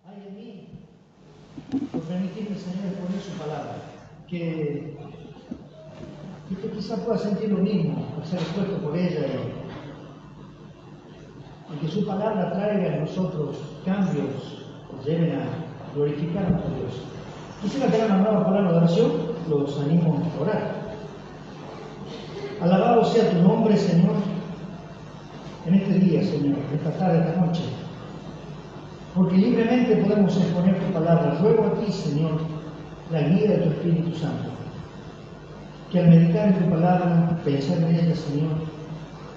Ay de mí, por permitirme, Señor, exponer su palabra. Que usted quizá pueda sentir lo mismo al ser expuesto por ella y que su palabra traiga en nosotros cambios que lleven a glorificar a nuestro Dios. Quisiera tener una nueva palabra de oración, los animo a orar. Alabado sea tu nombre, Señor, en este día, Señor, esta tarde, esta noche, porque libremente podemos exponer tu palabra. Ruego a ti, Señor, la guía de tu Espíritu Santo, que al meditar en tu palabra, pensar en ella, Señor,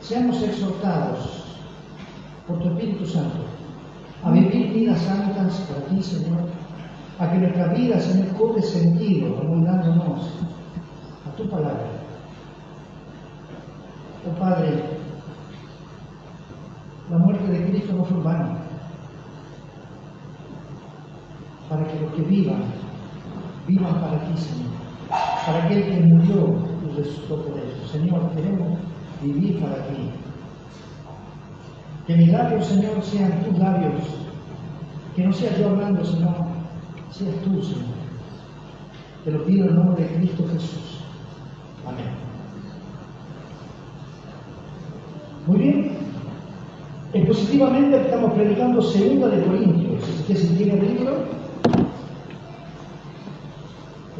seamos exhortados por tu Espíritu Santo a vivir vidas santas para ti, Señor, a que nuestra vida, Señor, cobre sentido, amoldándonos a tu palabra. Oh Padre, la muerte de Cristo no fue vana, para que los que vivan para ti, Señor, para aquel que murió y resucitó por ellos. Señor, queremos vivir para ti. Que mis labios, Señor, sean tus labios, que no sea yo hablando, Señor, seas tú, Señor. Te lo pido en el nombre de Cristo Jesús. Amén. Muy bien. Expositivamente estamos predicando 2 de Corintios. Así que si tiene el libro,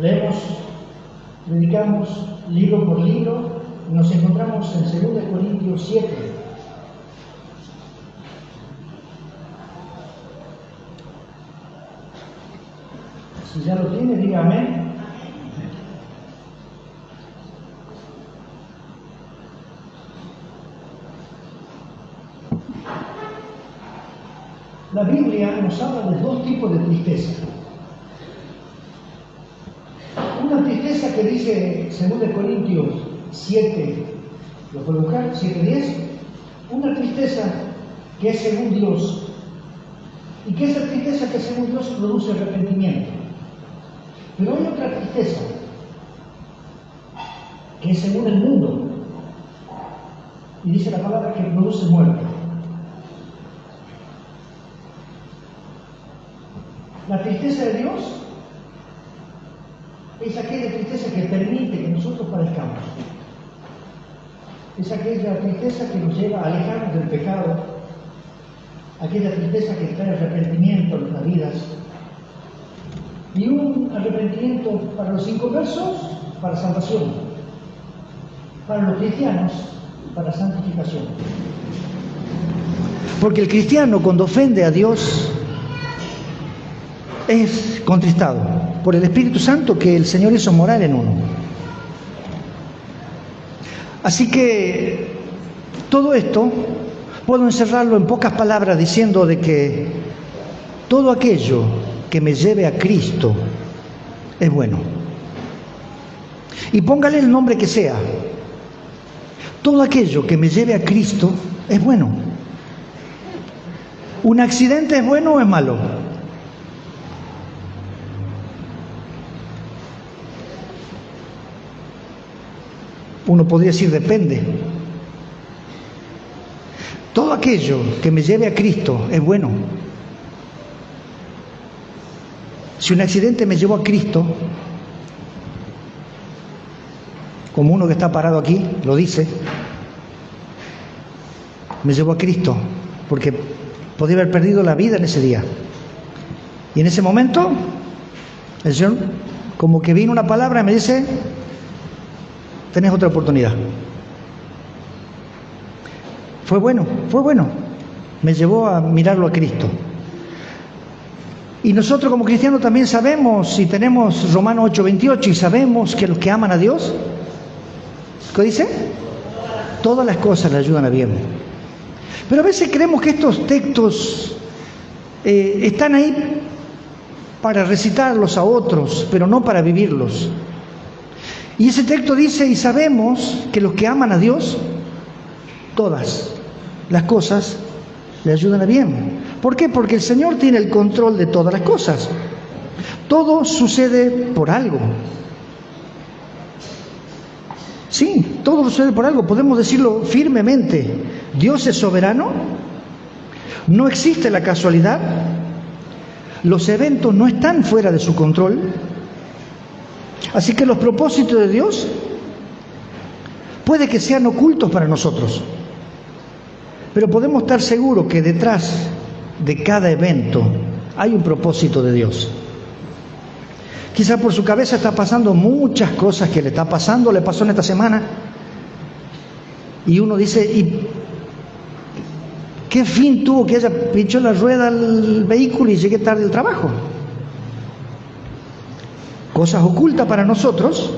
leemos, predicamos libro por libro, y nos encontramos en 2 Corintios 7. Si ya lo tiene, diga amén. La Biblia nos habla de 2 tipos de tristeza. Una tristeza que dice 2 Corintios 7, ¿lo puedo buscar? 7:10. Una tristeza que es según Dios. Y que esa tristeza que según Dios produce arrepentimiento. Pero hay otra tristeza que es según el mundo. Y dice la palabra que produce muerte. La tristeza de Dios es aquella tristeza que permite que nosotros padezcamos. Es aquella tristeza que nos lleva a alejarnos del pecado, aquella tristeza que trae arrepentimiento a nuestras vidas. Y un arrepentimiento para los inconversos, para salvación. Para los cristianos, para santificación. Porque el cristiano, cuando ofende a Dios, es contristado por el Espíritu Santo que el Señor hizo morar en uno. Así que todo esto puedo encerrarlo en pocas palabras diciendo de que todo aquello que me lleve a Cristo es bueno. Y póngale el nombre que sea. Todo aquello que me lleve a Cristo es bueno. ¿Un accidente es bueno o es malo? Uno podría decir depende. Todo aquello que me lleve a Cristo es bueno. Si un accidente me llevó a Cristo, como uno que está parado aquí lo dice, me llevó a Cristo, porque podía haber perdido la vida en ese día. Y en ese momento, el Señor, como que vino una palabra y me dice: tenés otra oportunidad. Fue bueno, me llevó a mirarlo a Cristo. Y nosotros como cristianos también sabemos, y tenemos Romanos 8:28, y sabemos que los que aman a Dios, ¿qué dice? Todas las cosas le ayudan a bien. Pero a veces creemos que estos textos están ahí para recitarlos a otros, pero no para vivirlos. Y ese texto dice: y sabemos que los que aman a Dios, todas las cosas le ayudan a bien. ¿Por qué? Porque el Señor tiene el control de todas las cosas. Todo sucede por algo. Sí, todo sucede por algo. Podemos decirlo firmemente. Dios es soberano, No existe la casualidad. Los eventos no están fuera de su control. Así que los propósitos de Dios puede que sean ocultos para nosotros, pero podemos estar seguros que detrás de cada evento hay un propósito de Dios. Quizá por su cabeza está pasando muchas cosas que le está pasando, le pasó en esta semana, y uno dice, ¿y qué fin tuvo que haya pinchó la rueda al vehículo y llegué tarde al trabajo? Cosas ocultas para nosotros,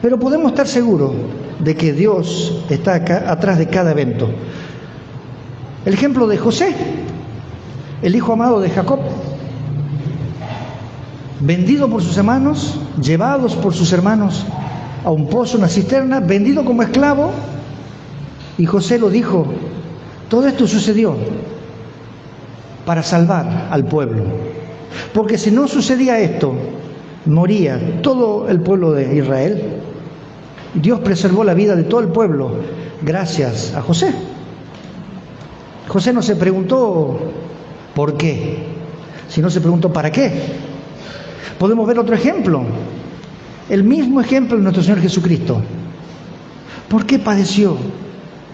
pero podemos estar seguros de que Dios está acá, atrás de cada evento. El ejemplo de José, el hijo amado de Jacob, vendido por sus hermanos, llevados por sus hermanos a un pozo, una cisterna, vendido como esclavo, y José lo dijo, todo esto sucedió para salvar al pueblo, porque si no sucedía esto, moría todo el pueblo de Israel. Dios preservó la vida de todo el pueblo gracias a José. José no se preguntó por qué, sino se preguntó para qué. Podemos ver otro ejemplo, el mismo ejemplo de nuestro Señor Jesucristo. ¿Por qué padeció?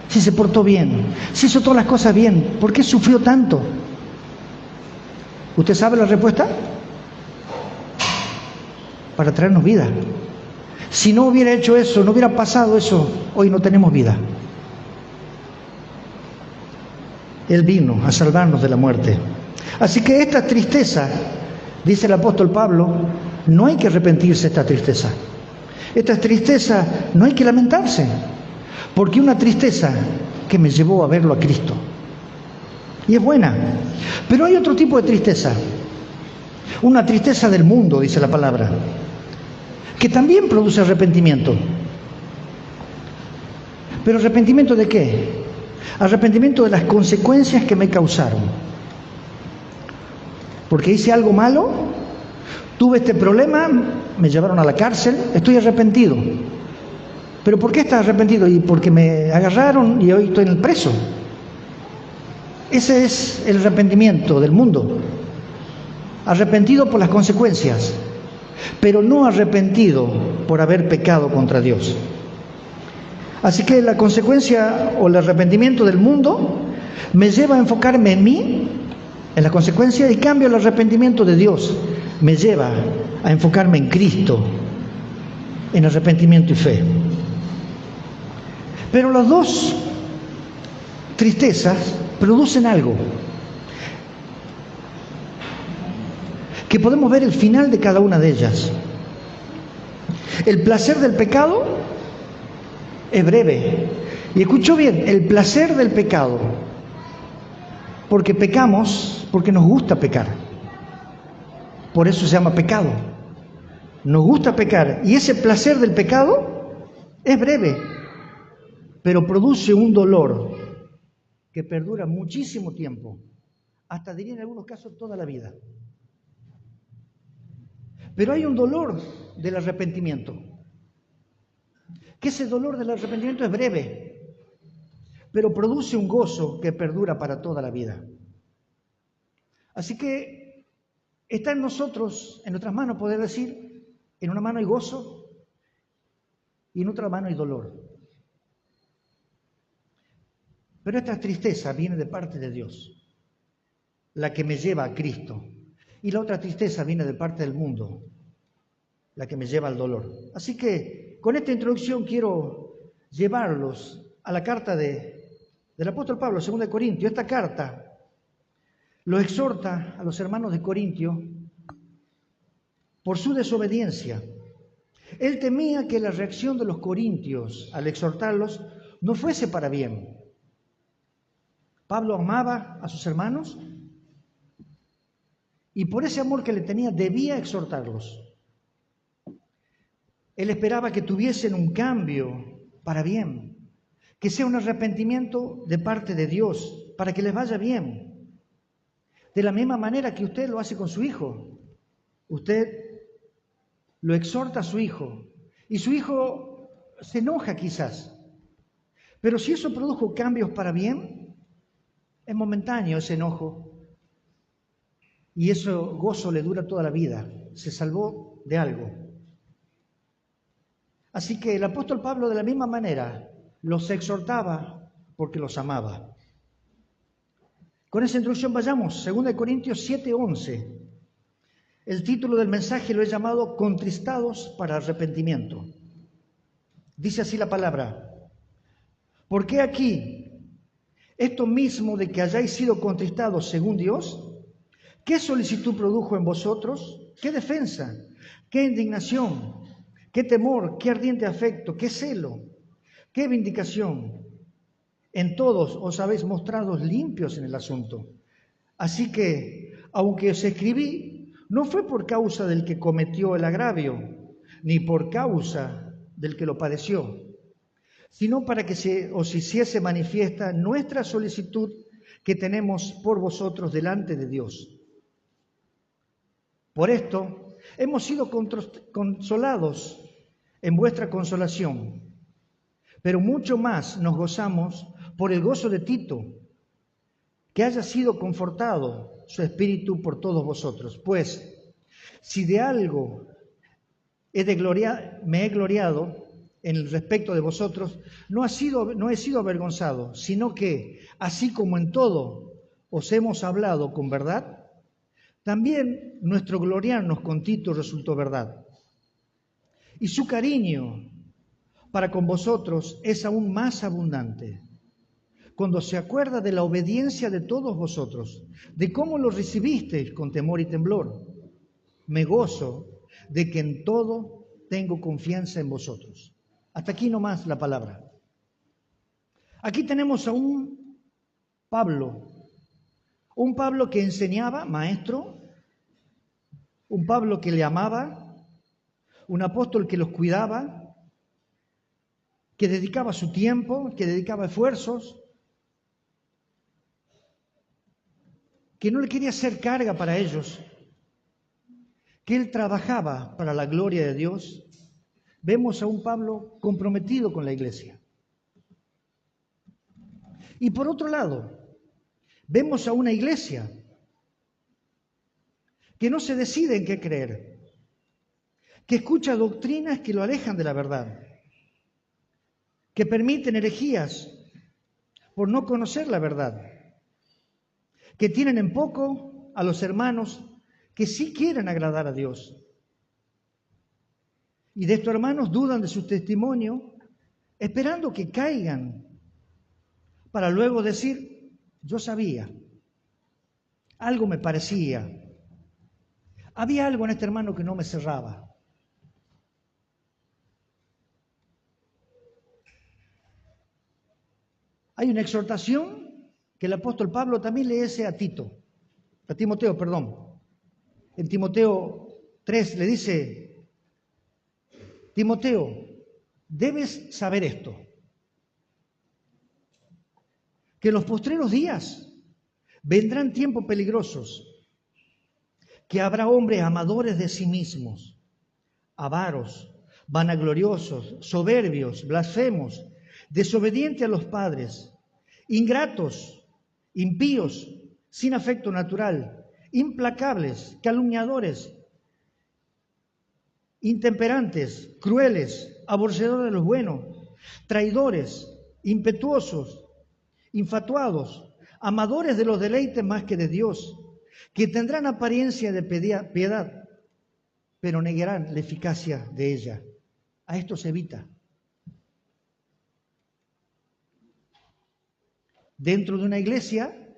Si se portó bien, si hizo todas las cosas bien, ¿por qué sufrió tanto? ¿Usted sabe la respuesta? Para traernos vida. Si no hubiera hecho eso, no hubiera pasado eso, hoy no tenemos vida. Él vino a salvarnos de la muerte. Así que esta tristeza, dice el apóstol Pablo, no hay que arrepentirse de esta tristeza. Esta tristeza no hay que lamentarse, porque una tristeza que me llevó a verlo a Cristo. Y es buena. Pero hay otro tipo de tristeza. Una tristeza del mundo, dice la palabra, que también produce arrepentimiento. ¿Pero arrepentimiento de qué? Arrepentimiento de las consecuencias que me causaron. Porque hice algo malo, tuve este problema, me llevaron a la cárcel, estoy arrepentido. ¿Pero por qué estás arrepentido? Y porque me agarraron y hoy estoy en el preso. Ese es el arrepentimiento del mundo. Arrepentido por las consecuencias, pero no arrepentido por haber pecado contra Dios. Así que la consecuencia o el arrepentimiento del mundo me lleva a enfocarme en mí, en la consecuencia, y cambio el arrepentimiento de Dios me lleva a enfocarme en Cristo, en arrepentimiento y fe. Pero las dos tristezas producen algo, que podemos ver el final de cada una de ellas. El placer del pecado es breve. Y escuchó bien, el placer del pecado, porque pecamos, porque nos gusta pecar. Por eso se llama pecado. Nos gusta pecar. Y ese placer del pecado es breve, pero produce un dolor que perdura muchísimo tiempo, hasta diría en algunos casos toda la vida. Pero hay un dolor del arrepentimiento, que ese dolor del arrepentimiento es breve, pero produce un gozo que perdura para toda la vida. Así que está en nosotros, en nuestras manos, poder decir, en una mano hay gozo y en otra mano hay dolor. Pero esta tristeza viene de parte de Dios, la que me lleva a Cristo. Y la otra tristeza viene de parte del mundo, la que me lleva al dolor. Así que con esta introducción quiero llevarlos a la carta del apóstol Pablo, 2 Corintios. Esta carta lo exhorta a los hermanos de Corintio por su desobediencia. Él temía que la reacción de los corintios al exhortarlos no fuese para bien. Pablo amaba a sus hermanos y por ese amor que le tenía debía exhortarlos. Él esperaba que tuviesen un cambio para bien, que sea un arrepentimiento de parte de Dios, para que les vaya bien. De la misma manera que usted lo hace con su hijo. Usted lo exhorta a su hijo y su hijo se enoja quizás. Pero si eso produjo cambios para bien, Es momentáneo ese enojo y ese gozo le dura toda la vida. Se salvó de algo. Así que el apóstol Pablo de la misma manera los exhortaba porque los amaba. Con esa introducción vayamos, 2 Corintios 7:11. El título del mensaje lo he llamado Contristados para arrepentimiento. Dice así la palabra: ¿por qué aquí esto mismo de que hayáis sido contristados según Dios? ¿Qué solicitud produjo en vosotros? ¿Qué defensa? ¿Qué indignación? ¿Qué temor? ¿Qué ardiente afecto? ¿Qué celo? ¿Qué vindicación? En todos os habéis mostrado limpios en el asunto. Así que, aunque os escribí, no fue por causa del que cometió el agravio, ni por causa del que lo padeció, sino para que se os hiciese manifiesta nuestra solicitud que tenemos por vosotros delante de Dios. Por esto, hemos sido consolados en vuestra consolación, pero mucho más nos gozamos por el gozo de Tito, que haya sido confortado su espíritu por todos vosotros. Pues, si de algo me he gloriado en el respecto de vosotros, no he sido avergonzado, sino que, así como en todo os hemos hablado con verdad, también nuestro gloriarnos con Tito resultó verdad. Y su cariño para con vosotros es aún más abundante cuando se acuerda de la obediencia de todos vosotros, de cómo lo recibisteis con temor y temblor. Me gozo de que en todo tengo confianza en vosotros. Hasta aquí nomás la palabra. Aquí tenemos a un Pablo que enseñaba, maestro, un Pablo que le amaba, un apóstol que los cuidaba, que dedicaba su tiempo, que dedicaba esfuerzos, que no le quería hacer carga para ellos, que él trabajaba para la gloria de Dios. Vemos a un Pablo comprometido con la iglesia. Y por otro lado, vemos a una iglesia que no se decide en qué creer, que escucha doctrinas que lo alejan de la verdad, que permiten herejías por no conocer la verdad, que tienen en poco a los hermanos que sí quieren agradar a Dios. Y de estos hermanos dudan de su testimonio, esperando que caigan, para luego decir, yo sabía, algo me parecía, había algo en este hermano que no me cerraba. Hay una exhortación que el apóstol Pablo también le hace a Timoteo, perdón. En Timoteo 3 le dice, Timoteo, debes saber esto, que en los postreros días vendrán tiempos peligrosos, que habrá hombres amadores de sí mismos, avaros, vanagloriosos, soberbios, blasfemos, desobedientes a los padres, ingratos, impíos, sin afecto natural, implacables, calumniadores, intemperantes, crueles, aborrecedores de los buenos, traidores, impetuosos, infatuados, amadores de los deleites más que de Dios, que tendrán apariencia de piedad, pero negarán la eficacia de ella. A esto se evita. Dentro de una iglesia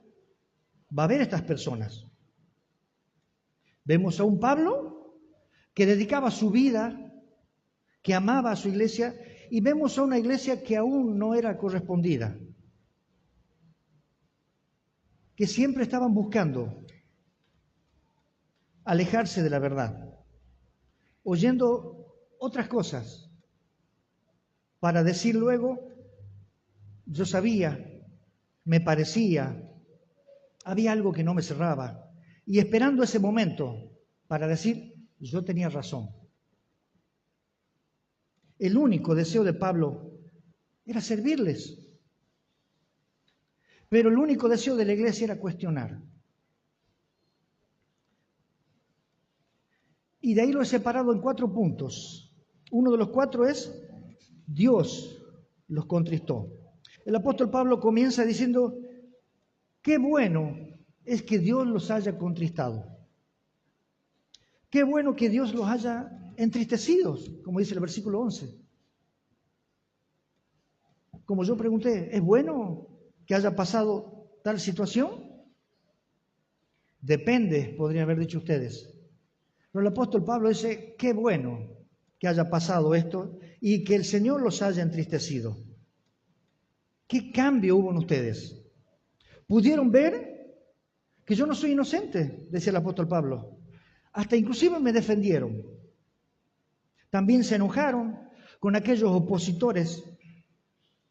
va a haber estas personas. Vemos a un Pablo que dedicaba su vida, que amaba a su iglesia, y vemos a una iglesia que aún no era correspondida, que siempre estaban buscando alejarse de la verdad, oyendo otras cosas, para decir luego, yo sabía, me parecía, había algo que no me cerraba, y esperando ese momento para decir, yo tenía razón. El único deseo de Pablo era servirles. Pero el único deseo de la iglesia era cuestionar. Y de ahí lo he separado en 4 puntos. Uno de los 4 es: Dios los contristó. El apóstol Pablo comienza diciendo: qué bueno es que Dios los haya contristado. Qué bueno que Dios los haya entristecido, como dice el versículo 11. Como yo pregunté, ¿es bueno que haya pasado tal situación? Depende, podrían haber dicho ustedes. Pero el apóstol Pablo dice: qué bueno que haya pasado esto y que el Señor los haya entristecido. ¿Qué cambio hubo en ustedes? ¿Pudieron ver que yo no soy inocente?, decía el apóstol Pablo. Hasta inclusive me defendieron. También se enojaron con aquellos opositores,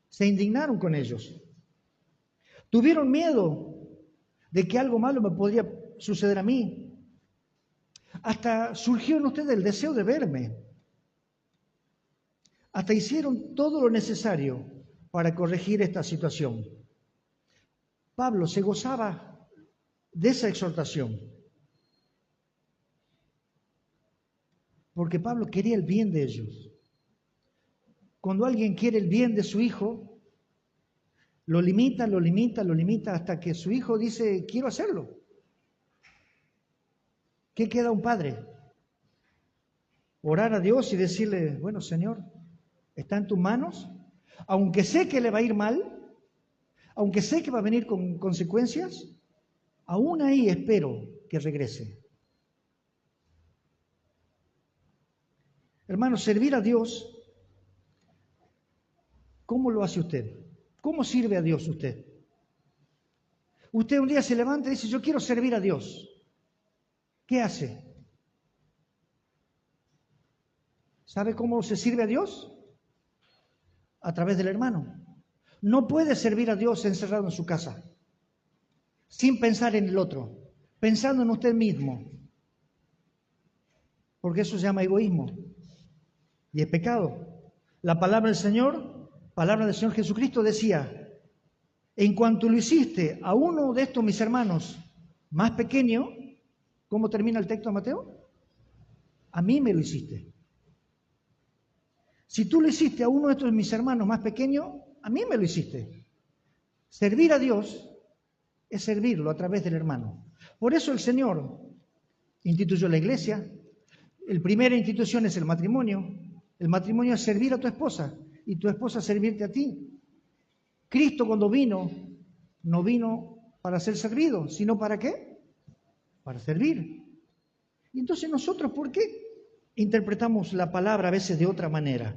se indignaron con ellos. Tuvieron miedo de que algo malo me podría suceder a mí. Hasta surgió en ustedes el deseo de verme. Hasta hicieron todo lo necesario para corregir esta situación. Pablo se gozaba de esa exhortación, porque Pablo quería el bien de ellos. Cuando alguien quiere el bien de su hijo, lo limita hasta que su hijo dice: quiero hacerlo. ¿Qué queda un padre? Orar a Dios y decirle: bueno, Señor, está en tus manos, aunque sé que le va a ir mal, aunque sé que va a venir con consecuencias, aún ahí espero que regrese. Hermano, servir a Dios, ¿cómo lo hace usted? ¿Cómo sirve a Dios usted? Usted un día se levanta y dice: yo quiero servir a Dios. ¿Qué hace? ¿Sabe cómo se sirve a Dios? A través del hermano. No puede servir a Dios encerrado en su casa, sin pensar en el otro, pensando en usted mismo, porque eso se llama egoísmo y es pecado. La palabra del Señor Jesucristo decía: en cuanto lo hiciste a uno de estos mis hermanos más pequeño, ¿cómo termina el texto de Mateo? A mí me lo hiciste. Si tú lo hiciste a uno de estos mis hermanos más pequeños, a mí me lo hiciste. Servir a Dios es servirlo a través del hermano. Por eso el Señor instituyó la iglesia. La primera institución es el matrimonio. El matrimonio es servir a tu esposa y tu esposa servirte a ti. Cristo, cuando vino, no vino para ser servido, sino ¿para qué? Para servir. Y entonces nosotros, ¿por qué interpretamos la palabra a veces de otra manera?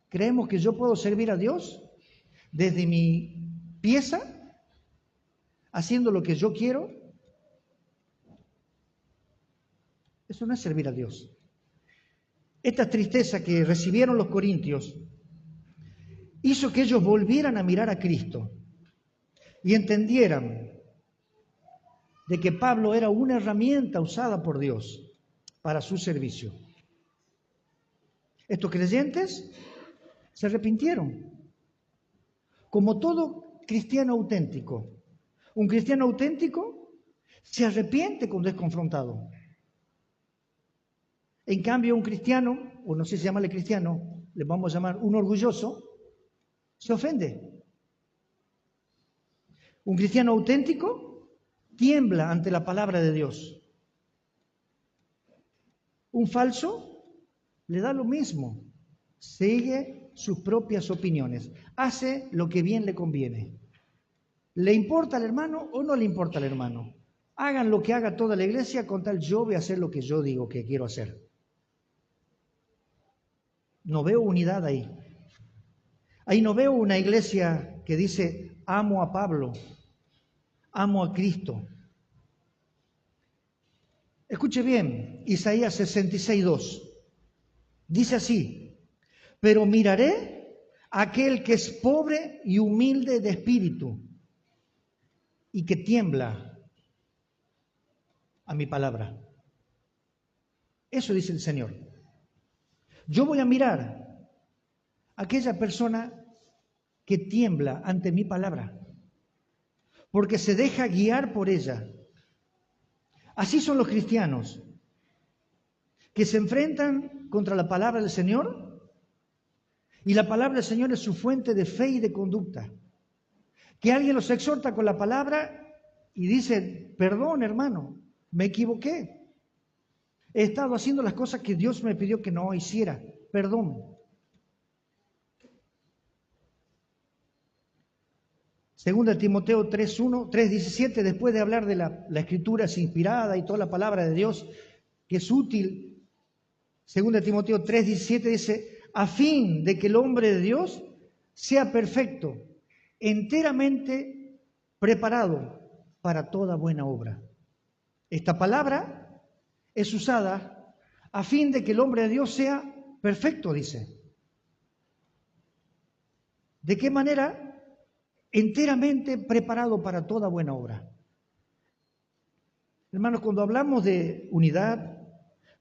¿Creemos que yo puedo servir a Dios desde mi pieza, haciendo lo que yo quiero? Eso no es servir a Dios. Esta tristeza que recibieron los corintios hizo que ellos volvieran a mirar a Cristo y entendieran de que Pablo era una herramienta usada por Dios para su servicio. Estos creyentes se arrepintieron, como todo cristiano auténtico. Un cristiano auténtico se arrepiente cuando es confrontado. En cambio, un cristiano, o no sé si llamarle cristiano, le vamos a llamar un orgulloso, se ofende. Un cristiano auténtico tiembla ante la palabra de Dios. Un falso le da lo mismo, sigue sus propias opiniones, hace lo que bien le conviene. ¿Le importa al hermano o no le importa al hermano? Hagan lo que haga toda la iglesia, con tal yo voy a hacer lo que yo digo que quiero hacer. No veo unidad ahí. Ahí no veo una iglesia que dice: amo a Pablo, amo a Cristo. Escuche bien, Isaías 66:2. Dice así: pero miraré a aquel que es pobre y humilde de espíritu y que tiembla a mi palabra. Eso dice el Señor. Yo voy a mirar a aquella persona que tiembla ante mi palabra. porque se deja guiar por ella. Así son los cristianos, que se enfrentan contra la palabra del Señor, y la palabra del Señor es su fuente de fe y de conducta. Que alguien los exhorta con la palabra y dice, perdón hermano, me equivoqué. He estado haciendo las cosas que Dios me pidió que no hiciera. Perdón. Segunda Timoteo 3:1, 3:17, después de hablar de la escritura es inspirada y toda la palabra de Dios que es útil. Segunda Timoteo 3:17 dice, a fin de que el hombre de Dios sea perfecto, enteramente preparado para toda buena obra. Esta palabra es usada a fin de que el hombre de Dios sea perfecto, dice. ¿De qué manera? Enteramente preparado para toda buena obra. Hermanos, cuando hablamos de unidad,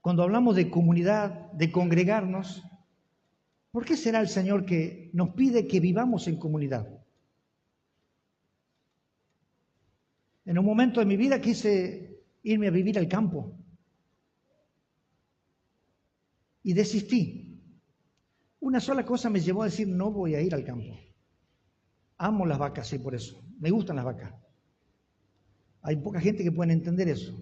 cuando hablamos de comunidad, de congregarnos, ¿por qué será el Señor que nos pide que vivamos en comunidad? En un momento de mi vida quise irme a vivir al campo y desistí. Una sola cosa me llevó a decir, no voy a ir al campo. Amo las vacas, sí, por eso. Me gustan las vacas. Hay poca gente que puede entender eso.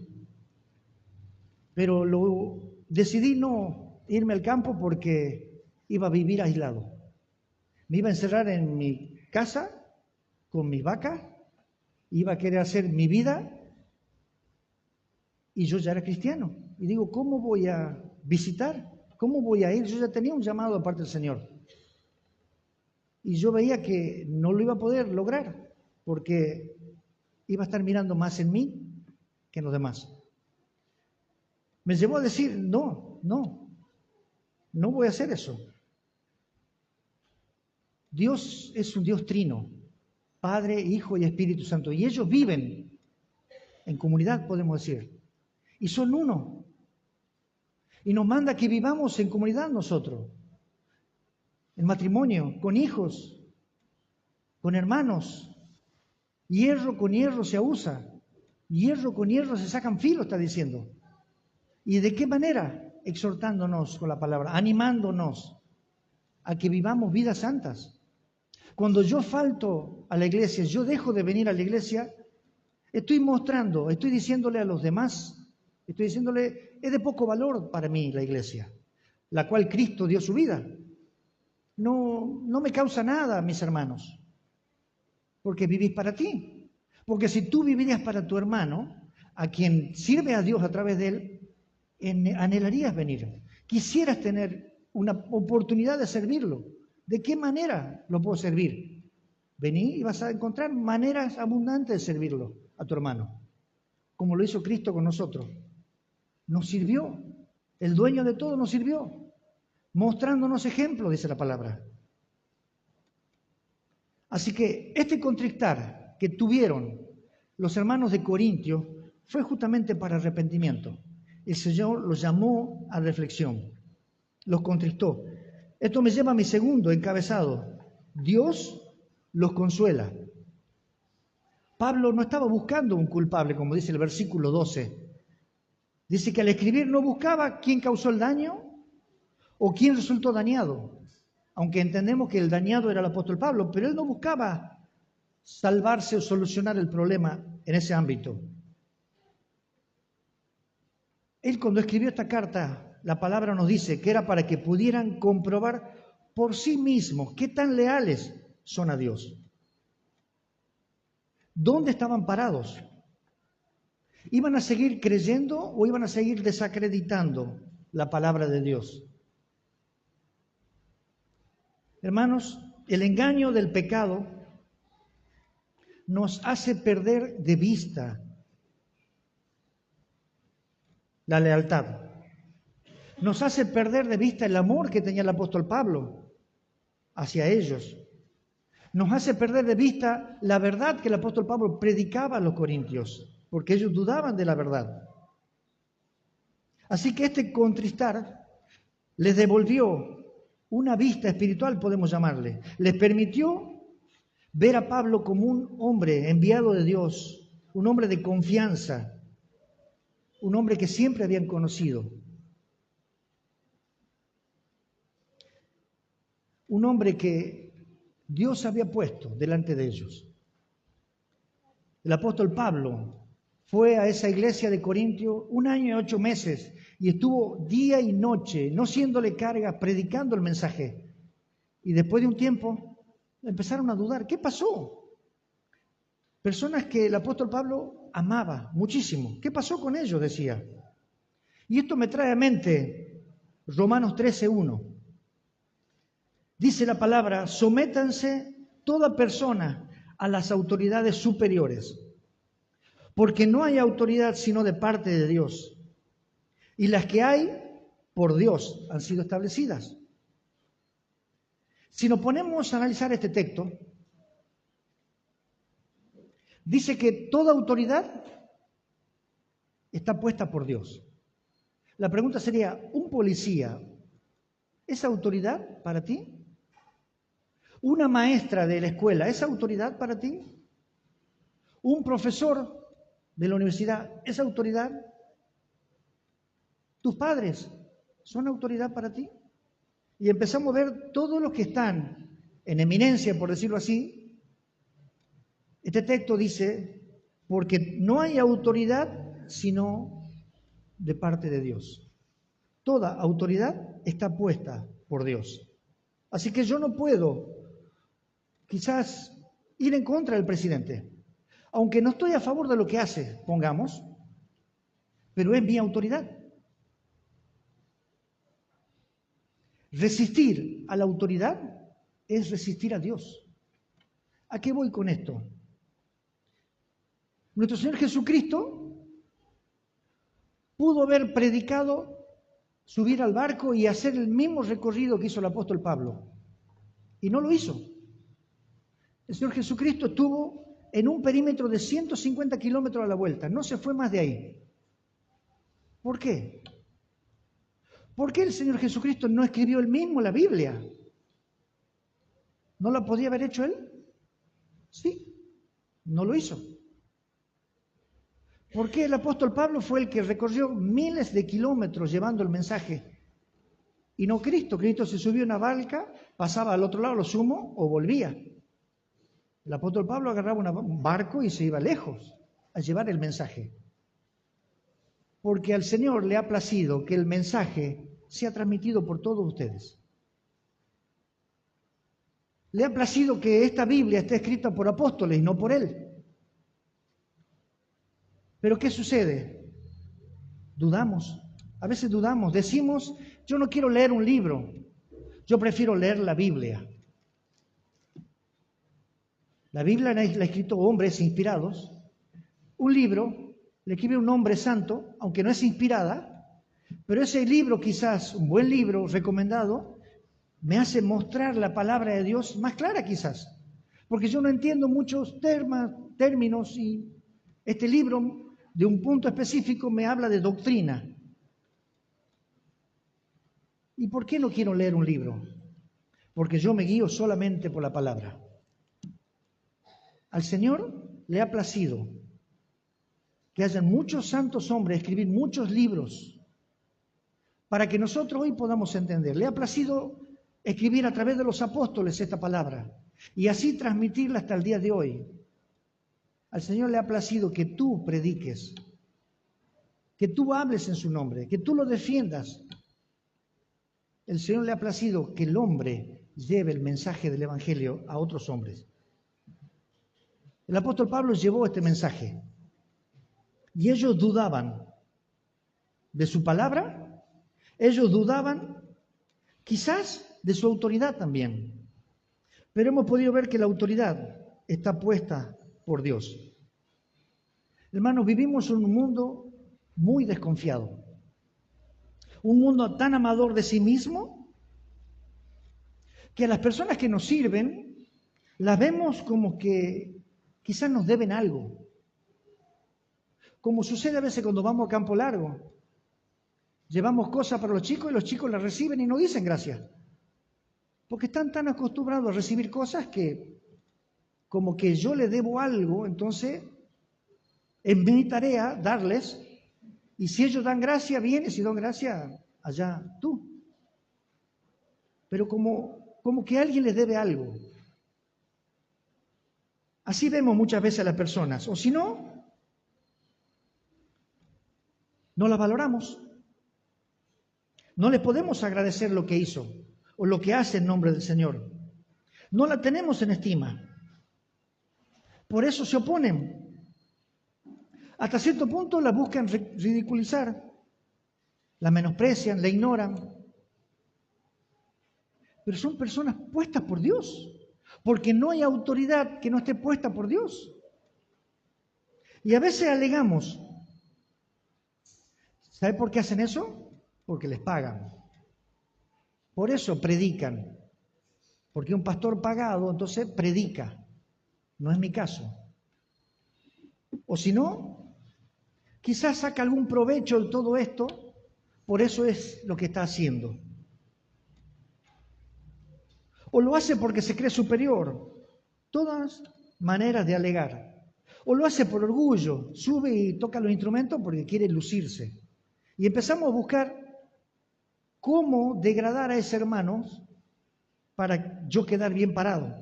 Pero decidí no irme al campo porque iba a vivir aislado. Me iba a encerrar en mi casa con mis vacas, iba a querer hacer mi vida y yo ya era cristiano. Y digo, ¿cómo voy a visitar? ¿Cómo voy a ir? Yo ya tenía un llamado de parte del Señor. Y yo veía que no lo iba a poder lograr porque iba a estar mirando más en mí que en los demás. Me llevó a decir, no voy a hacer eso. Dios es un Dios trino, Padre, Hijo y Espíritu Santo. Y ellos viven en comunidad, podemos decir. Y son uno. Y nos manda que vivamos en comunidad nosotros. En matrimonio, con hijos, con hermanos. Hierro con hierro se usa. Hierro con hierro se sacan filo, está diciendo. ¿Y de qué manera? Exhortándonos con la palabra, animándonos a que vivamos vidas santas. Cuando yo falto a la iglesia, yo dejo de venir a la iglesia, estoy diciéndole a los demás, es de poco valor para mí la iglesia, la cual Cristo dio su vida. No me causa nada, mis hermanos, porque vivís para ti. Porque si tú vivirías para tu hermano, a quien sirve a Dios a través de él, anhelarías venir. Quisieras tener una oportunidad de servirlo. ¿De qué manera lo puedo servir? Vení y vas a encontrar maneras abundantes de servirlo a tu hermano, como lo hizo Cristo con nosotros. Nos sirvió, el dueño de todo nos sirvió, mostrándonos ejemplo, dice la palabra. Así que este contristar que tuvieron los hermanos de Corintio fue justamente para arrepentimiento. El Señor los llamó a reflexión, los contristó. Esto me lleva a mi segundo encabezado. Dios los consuela. Pablo no estaba buscando un culpable, como dice el versículo 12. Dice que al escribir no buscaba quién causó el daño o quién resultó dañado. Aunque entendemos que el dañado era el apóstol Pablo, pero él no buscaba salvarse o solucionar el problema en ese ámbito. Él cuando escribió esta carta, la palabra nos dice que era para que pudieran comprobar por sí mismos qué tan leales son a Dios. ¿Dónde estaban parados? ¿Iban a seguir creyendo o iban a seguir desacreditando la palabra de Dios? Hermanos, el engaño del pecado nos hace perder de vista la lealtad. Nos hace perder de vista el amor que tenía el apóstol Pablo hacia ellos. Nos hace perder de vista la verdad que el apóstol Pablo predicaba a los corintios, porque ellos dudaban de la verdad. Así que este contristar les devolvió una vista espiritual, podemos llamarle. Les permitió ver a Pablo como un hombre enviado de Dios, un hombre de confianza, un hombre que siempre habían conocido, un hombre que Dios había puesto delante de ellos. El apóstol Pablo fue a esa iglesia de Corintio 1 año y 8 meses y estuvo día y noche, no siéndole carga, predicando el mensaje. Y después de un tiempo empezaron a dudar. ¿Qué pasó? Personas que el apóstol Pablo amaba muchísimo. ¿Qué pasó con ellos? Decía. Y esto me trae a mente Romanos 13:1. Dice la palabra: sométanse toda persona a las autoridades superiores, porque no hay autoridad sino de parte de Dios, y las que hay por Dios han sido establecidas. Si nos ponemos a analizar este texto, dice que toda autoridad está puesta por Dios. La pregunta sería, ¿un policía es autoridad para ti? ¿Una maestra de la escuela es autoridad para ti? ¿Un profesor de la universidad es autoridad? ¿Tus padres son autoridad para ti? Y empezamos a ver todos los que están en eminencia, por decirlo así. Este texto dice, porque no hay autoridad sino de parte de Dios. Toda autoridad está puesta por Dios. Así que yo no puedo quizás ir en contra del presidente, aunque no estoy a favor de lo que hace, pongamos, pero es mi autoridad. Resistir a la autoridad es resistir a Dios. ¿A qué voy con esto? Nuestro Señor Jesucristo pudo haber predicado, subir al barco y hacer el mismo recorrido que hizo el apóstol Pablo, y no lo hizo. El Señor Jesucristo estuvo en un perímetro de 150 kilómetros a la vuelta, no se fue más de ahí. ¿Por qué? ¿Por qué el Señor Jesucristo no escribió él mismo la Biblia? ¿No la podía haber hecho él? Sí, no lo hizo. ¿Por qué el apóstol Pablo fue el que recorrió miles de kilómetros llevando el mensaje? Y no Cristo. Cristo se subió a una barca, pasaba al otro lado, lo sumo, o volvía. El apóstol Pablo agarraba un barco y se iba lejos a llevar el mensaje. Porque al Señor le ha placido que el mensaje sea transmitido por todos ustedes. Le ha placido que esta Biblia esté escrita por apóstoles y no por él. Pero ¿qué sucede? Dudamos. A veces dudamos. Decimos, yo no quiero leer un libro. Yo prefiero leer la Biblia. La Biblia la ha escrito hombres inspirados. Un libro le escribe un hombre santo, aunque no es inspirada, pero ese libro, quizás un buen libro recomendado, me hace mostrar la palabra de Dios más clara quizás, porque yo no entiendo muchos términos y este libro de un punto específico me habla de doctrina. ¿Y por qué no quiero leer un libro? Porque yo me guío solamente por la palabra. Al Señor le ha placido que hayan muchos santos hombres escribir muchos libros para que nosotros hoy podamos entender. Le ha placido escribir a través de los apóstoles esta palabra y así transmitirla hasta el día de hoy. Al Señor le ha placido que tú prediques, que tú hables en su nombre, que tú lo defiendas. El Señor le ha placido que el hombre lleve el mensaje del Evangelio a otros hombres. El apóstol Pablo llevó este mensaje y ellos dudaban de su palabra, ellos dudaban quizás de su autoridad también, pero hemos podido ver que la autoridad está puesta por Dios. Hermanos, vivimos en un mundo muy desconfiado, un mundo tan amador de sí mismo que a las personas que nos sirven las vemos como que quizás nos deben algo. Como sucede a veces cuando vamos a campo largo. Llevamos cosas para los chicos y los chicos las reciben y no dicen gracias. Porque están tan acostumbrados a recibir cosas que como que yo le debo algo, entonces es mi tarea darles, y si ellos dan gracia, bien, y si dan gracia, allá tú. Pero como que alguien les debe algo. Así vemos muchas veces a las personas, o si no, no las valoramos. No le podemos agradecer lo que hizo o lo que hace en nombre del Señor. No la tenemos en estima. Por eso se oponen. Hasta cierto punto la buscan ridiculizar, la menosprecian, la ignoran. Pero son personas puestas por Dios, porque no hay autoridad que no esté puesta por Dios. Y a veces alegamos. ¿Sabe por qué hacen eso? Porque les pagan. Por eso predican. Porque un pastor pagado, entonces predica. No es mi caso. O si no, quizás saca algún provecho de todo esto, por eso es lo que está haciendo. O lo hace porque se cree superior. Todas maneras de alegar. O lo hace por orgullo, sube y toca los instrumentos porque quiere lucirse. Y empezamos a buscar cómo degradar a ese hermano para yo quedar bien parado.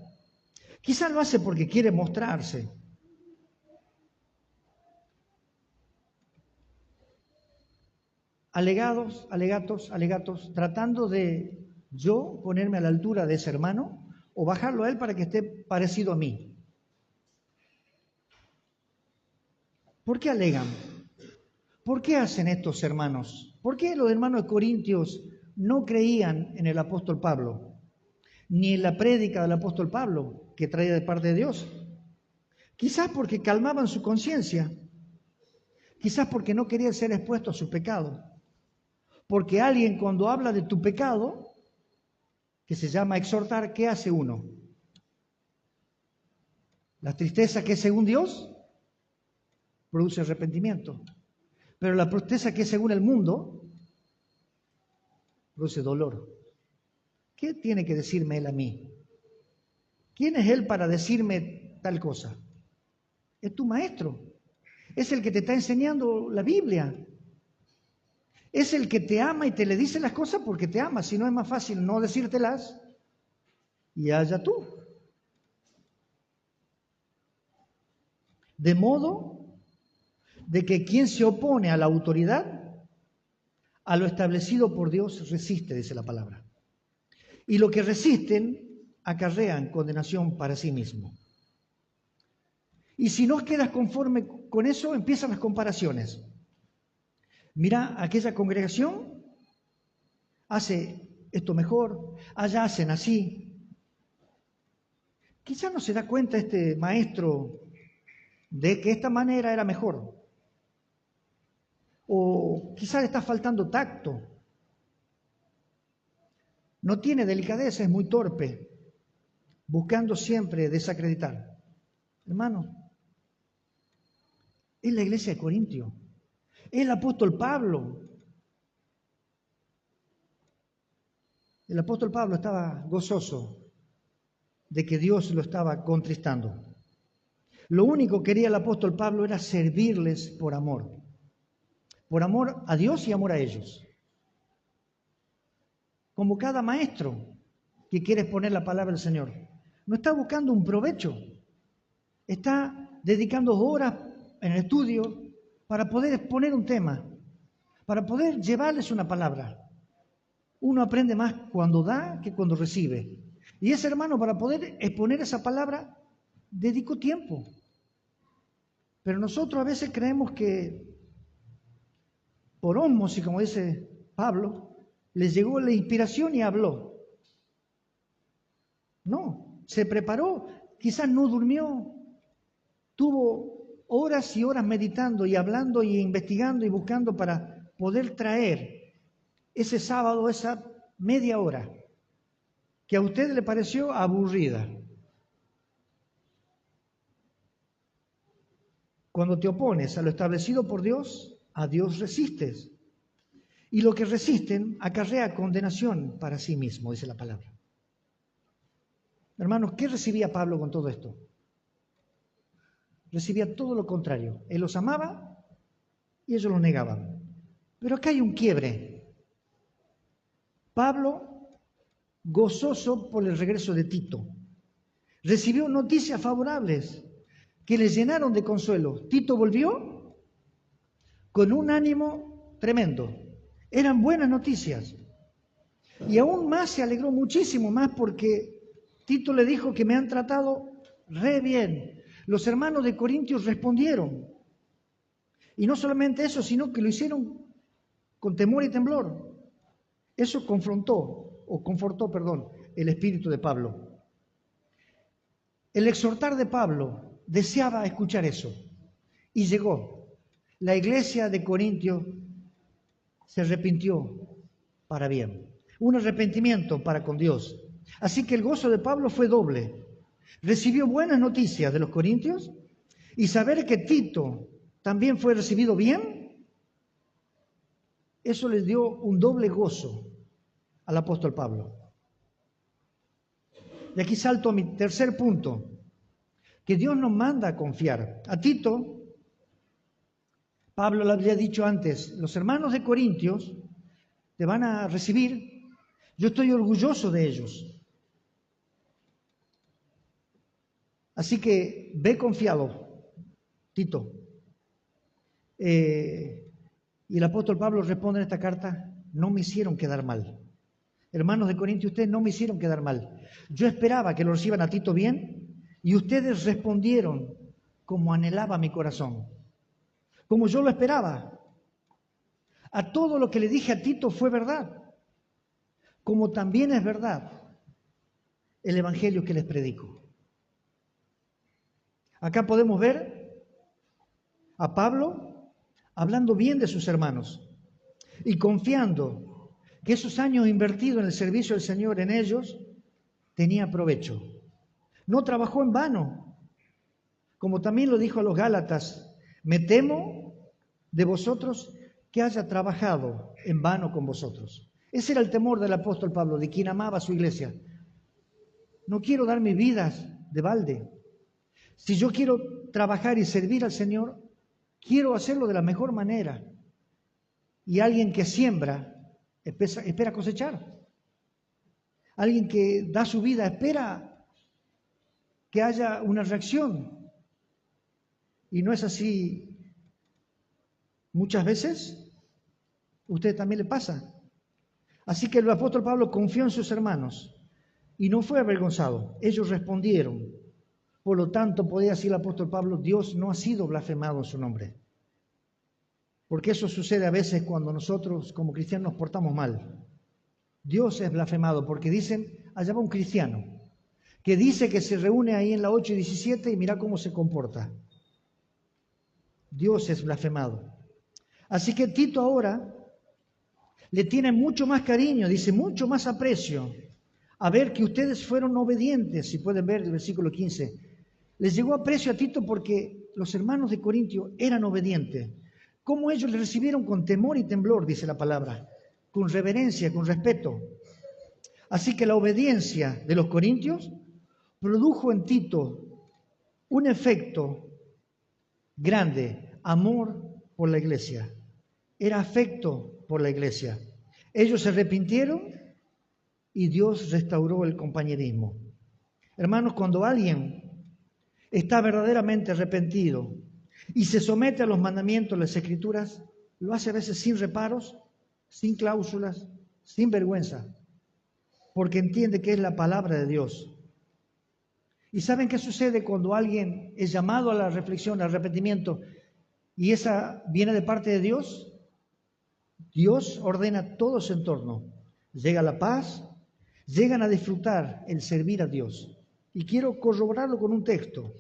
Quizás lo hace porque quiere mostrarse. Alegatos, tratando de yo ponerme a la altura de ese hermano o bajarlo a él para que esté parecido a mí. ¿Por qué alegan? ¿Por qué hacen estos hermanos? ¿Por qué los hermanos de Corintios no creían en el apóstol Pablo? Ni en la prédica del apóstol Pablo, que traía de parte de Dios. Quizás porque calmaban su conciencia. Quizás porque no querían ser expuestos a su pecado. Porque alguien cuando habla de tu pecado, que se llama exhortar, ¿qué hace uno? La tristeza que es según Dios produce arrepentimiento. Pero la tristeza que es según el mundo produce dolor. ¿Qué tiene que decirme él a mí? ¿Quién es él para decirme tal cosa? Es tu maestro. Es el que te está enseñando la Biblia. Es el que te ama y te le dice las cosas porque te ama. Si no, es más fácil no decírtelas y allá tú. De modo de que quien se opone a la autoridad, a lo establecido por Dios, resiste, dice la palabra. Y lo que resisten acarrean condenación para sí mismo. Y si no quedas conforme con eso, empiezan las comparaciones. Mira, aquella congregación hace esto mejor, allá hacen así. Quizás no se da cuenta este maestro de que esta manera era mejor. O quizás le está faltando tacto. No tiene delicadeza, es muy torpe, buscando siempre desacreditar. Hermano, es la iglesia de Corintio, es el apóstol Pablo. El apóstol Pablo estaba gozoso de que Dios lo estaba contristando. Lo único que quería el apóstol Pablo era servirles por amor a Dios y amor a ellos. Como cada maestro que quiere exponer la palabra del Señor. No está buscando un provecho, está dedicando horas en el estudio para poder exponer un tema, para poder llevarles una palabra. Uno aprende más cuando da que cuando recibe. Y ese hermano, para poder exponer esa palabra, dedicó tiempo. Pero nosotros a veces creemos que por ósmosis, como dice Pablo, les llegó la inspiración y habló. No, se preparó, quizás no durmió, tuvo horas y horas meditando y hablando y investigando y buscando para poder traer ese sábado, esa media hora que a usted le pareció aburrida. Cuando te opones a lo establecido por Dios, a Dios resistes. Y lo que resisten acarrea condenación para sí mismo, dice la palabra. Hermanos, ¿qué recibía Pablo con todo esto? recibía todo lo contrario. Él los amaba y ellos lo negaban. Pero acá hay un quiebre. Pablo, gozoso por el regreso de Tito, recibió noticias favorables que le llenaron de consuelo. Tito volvió con un ánimo tremendo. Eran buenas noticias. Y aún más se alegró muchísimo más porque Tito le dijo que me han tratado re bien. Los hermanos de Corintios respondieron. Y no solamente eso, sino que lo hicieron con temor y temblor. Eso confortó, el espíritu de Pablo. El exhortar de Pablo deseaba escuchar eso. Y llegó. La iglesia de Corintios se arrepintió para bien. Un arrepentimiento para con Dios. Así que el gozo de Pablo fue doble. Recibió buenas noticias de los corintios y saber que Tito también fue recibido bien, eso les dio un doble gozo al apóstol Pablo. Y aquí salto a mi tercer punto, que Dios nos manda a confiar. A Tito, Pablo le había dicho antes, los hermanos de Corintios te van a recibir. Yo estoy orgulloso de ellos. Así que ve confiado, Tito. Y el apóstol Pablo responde en esta carta, no me hicieron quedar mal. Hermanos de Corintios, ustedes no me hicieron quedar mal. Yo esperaba que lo reciban a Tito bien y ustedes respondieron como anhelaba mi corazón, como yo lo esperaba. A todo lo que le dije a Tito fue verdad. Como también es verdad el evangelio que les predico. Acá podemos ver a Pablo hablando bien de sus hermanos y confiando que esos años invertidos en el servicio del Señor en ellos tenía provecho. No trabajó en vano, como también lo dijo a los Gálatas, me temo de vosotros que haya trabajado en vano con vosotros. Ese era el temor del apóstol Pablo, de quien amaba a su iglesia. No quiero dar mis vidas de balde. Si yo quiero trabajar y servir al Señor, quiero hacerlo de la mejor manera. Y alguien que siembra, espera cosechar. Alguien que da su vida, espera que haya una reacción. Y no es así muchas veces. ¿A usted también le pasa? Así que el apóstol Pablo confió en sus hermanos y no fue avergonzado. Ellos respondieron. Por lo tanto, podía decir el apóstol Pablo, Dios no ha sido blasfemado en su nombre. Porque eso sucede a veces cuando nosotros como cristianos nos portamos mal. Dios es blasfemado porque dicen, allá va un cristiano, que dice que se reúne ahí en la 8 y 17 y mira cómo se comporta. Dios es blasfemado. Así que Tito ahora le tiene mucho más cariño, dice, mucho más aprecio, a ver que ustedes fueron obedientes, si pueden ver el versículo 15. Les llegó aprecio a Tito porque los hermanos de Corintio eran obedientes. Cómo ellos le recibieron con temor y temblor, dice la palabra, con reverencia, con respeto. Así que la obediencia de los corintios produjo en Tito un efecto grande, amor por la iglesia. Era afecto por la iglesia. Ellos se arrepintieron y Dios restauró el compañerismo. Hermanos, cuando alguien está verdaderamente arrepentido y se somete a los mandamientos de las Escrituras, lo hace a veces sin reparos, sin cláusulas, sin vergüenza, porque entiende que es la palabra de Dios. ¿Y saben qué sucede cuando alguien es llamado a la reflexión, al arrepentimiento, y esa viene de parte de Dios? Dios ordena todo su entorno. Llega la paz, llegan a disfrutar el servir a Dios. Y quiero corroborarlo con un texto.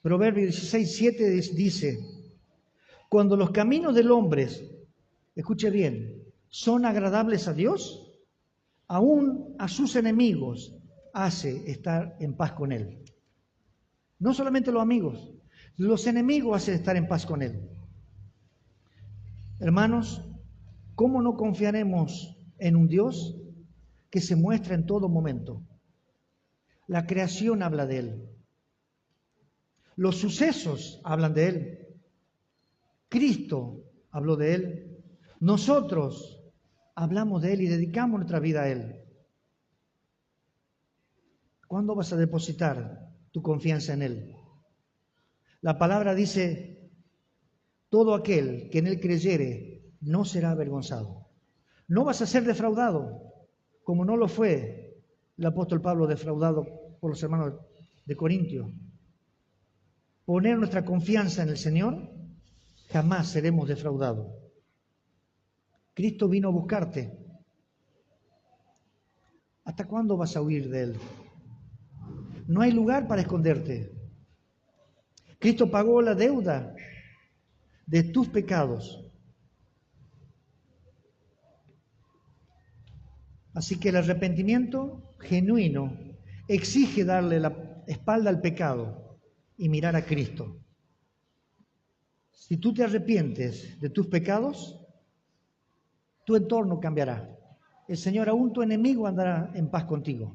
Proverbios 16:7 dice, cuando los caminos del hombre, escuche bien, son agradables a Dios, aún a sus enemigos hace estar en paz con Él. No solamente los amigos, los enemigos hacen estar en paz con Él. Hermanos, ¿cómo no confiaremos en un Dios que se muestra en todo momento? La creación habla de Él. Los sucesos hablan de Él. Cristo habló de Él. Nosotros hablamos de Él y dedicamos nuestra vida a Él. ¿Cuándo vas a depositar tu confianza en Él? La palabra dice, todo aquel que en Él creyere no será avergonzado. No vas a ser defraudado, como no lo fue el apóstol Pablo defraudado por los hermanos de Corintios. Poner nuestra confianza en el Señor, jamás seremos defraudados. Cristo vino a buscarte. ¿Hasta cuándo vas a huir de Él? No hay lugar para esconderte. Cristo pagó la deuda de tus pecados. Así que el arrepentimiento genuino exige darle la espalda al pecado y mirar a Cristo. Si tú te arrepientes de tus pecados, tu entorno cambiará. El Señor, aún tu enemigo, andará en paz contigo.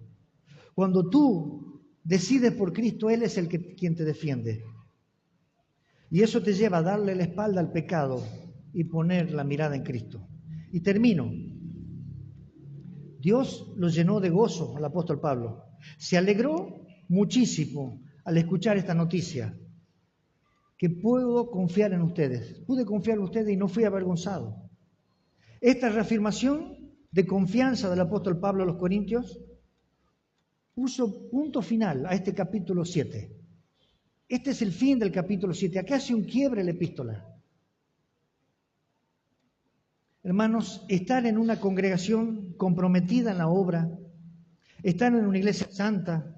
Cuando tú decides por Cristo, Él es quien te defiende. Y eso te lleva a darle la espalda al pecado y poner la mirada en Cristo. Y termino. Dios lo llenó de gozo al apóstol Pablo. Se alegró muchísimo al escuchar esta noticia, que puedo confiar en ustedes. Pude confiar en ustedes y no fui avergonzado. Esta reafirmación de confianza del apóstol Pablo a los Corintios puso punto final a este capítulo 7. Este es el fin del capítulo 7. Acá hace un quiebre la epístola. Hermanos, estar en una congregación comprometida en la obra, estar en una iglesia santa,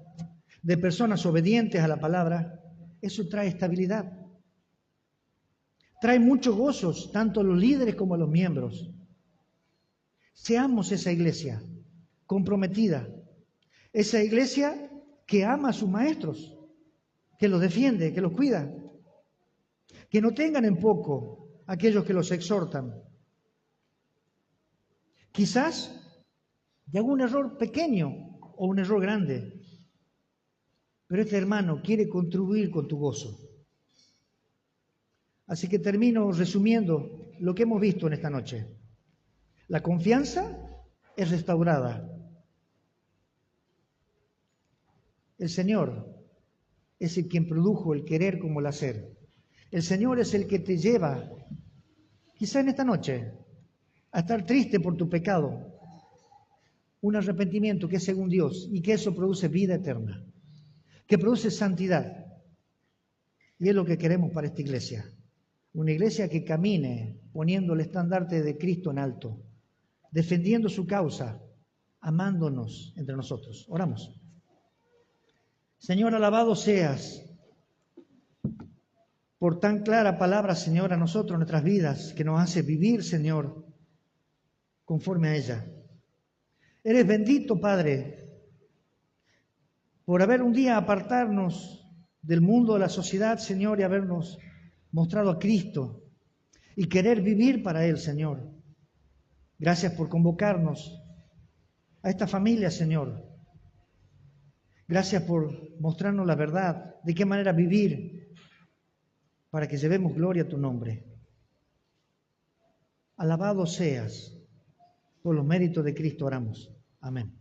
de personas obedientes a la palabra, eso trae estabilidad. Trae muchos gozos, tanto a los líderes como a los miembros. Seamos esa iglesia comprometida, esa iglesia que ama a sus maestros, que los defiende, que los cuida, que no tengan en poco aquellos que los exhortan. Quizás de algún error pequeño o un error grande, pero este hermano quiere contribuir con tu gozo. Así que termino resumiendo lo que hemos visto en esta noche. La confianza es restaurada. El Señor es el quien produjo el querer como el hacer. El Señor es el que te lleva, quizá en esta noche, a estar triste por tu pecado. Un arrepentimiento que es según Dios y que eso produce vida eterna, que produce santidad. Y es lo que queremos para esta iglesia. Una iglesia que camine poniendo el estandarte de Cristo en alto, defendiendo su causa, amándonos entre nosotros. Oramos. Señor, alabado seas por tan clara palabra, Señor, a nosotros, a nuestras vidas, que nos hace vivir, Señor, conforme a ella. Eres bendito, Padre, por haber un día apartarnos del mundo de la sociedad, Señor, y habernos mostrado a Cristo y querer vivir para Él, Señor. Gracias por convocarnos a esta familia, Señor. Gracias por mostrarnos la verdad, de qué manera vivir para que llevemos gloria a tu nombre. Alabado seas, por los méritos de Cristo oramos. Amén.